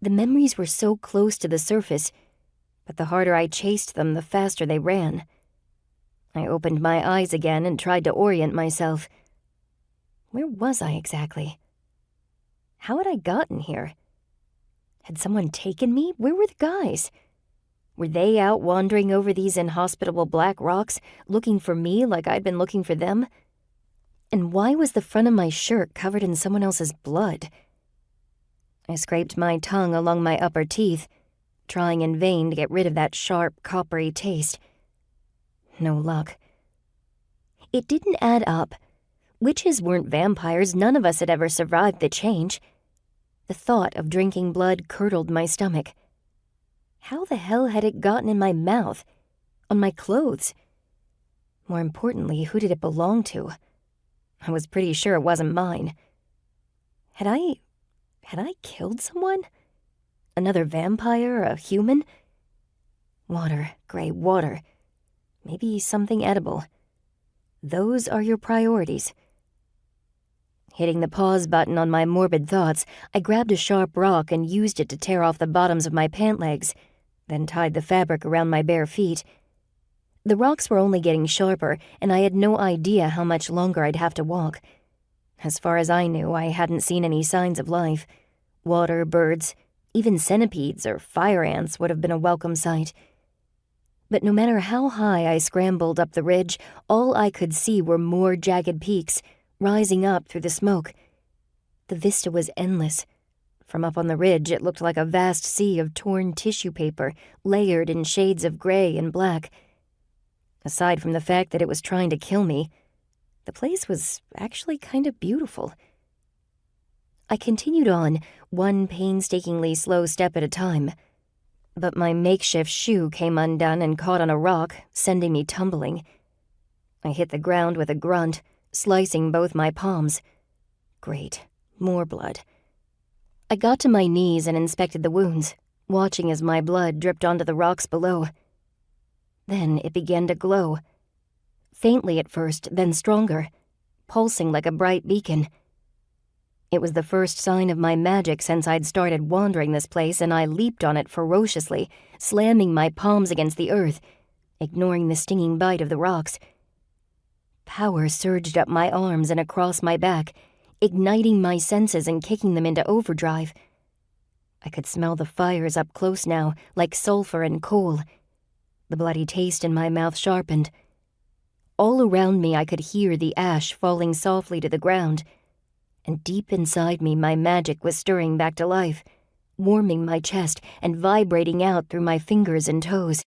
The memories were so close to the surface, but the harder I chased them, the faster they ran. I opened my eyes again and tried to orient myself. Where was I exactly? How had I gotten here? Had someone taken me? Where were the guys? Were they out wandering over these inhospitable black rocks, looking for me like I'd been looking for them? And why was the front of my shirt covered in someone else's blood? I scraped my tongue along my upper teeth, trying in vain to get rid of that sharp, coppery taste. No luck. It didn't add up. Witches weren't vampires. None of us had ever survived the change. The thought of drinking blood curdled my stomach. How the hell had it gotten in my mouth? On my clothes? More importantly, who did it belong to? I was pretty sure it wasn't mine. Had I killed someone? Another vampire? A human? Water, gray water. Maybe something edible. Those are your priorities. Hitting the pause button on my morbid thoughts, I grabbed a sharp rock and used it to tear off the bottoms of my pant legs, then tied the fabric around my bare feet. The rocks were only getting sharper, and I had no idea how much longer I'd have to walk. As far as I knew, I hadn't seen any signs of life. Water, birds, even centipedes or fire ants would have been a welcome sight. But no matter how high I scrambled up the ridge, all I could see were more jagged peaks, rising up through the smoke. The vista was endless. From up on the ridge, it looked like a vast sea of torn tissue paper, layered in shades of gray and black. Aside from the fact that it was trying to kill me, the place was actually kind of beautiful. I continued on, one painstakingly slow step at a time. But my makeshift shoe came undone and caught on a rock, sending me tumbling. I hit the ground with a grunt, slicing both my palms. Great, more blood. I got to my knees and inspected the wounds, watching as my blood dripped onto the rocks below. Then it began to glow. Faintly at first, then stronger, pulsing like a bright beacon. It was the first sign of my magic since I'd started wandering this place, and I leaped on it ferociously, slamming my palms against the earth, ignoring the stinging bite of the rocks. Power surged up my arms and across my back, igniting my senses and kicking them into overdrive. I could smell the fires up close now, like sulfur and coal. The bloody taste in my mouth sharpened. All around me I could hear the ash falling softly to the ground, and deep inside me my magic was stirring back to life, warming my chest and vibrating out through my fingers and toes.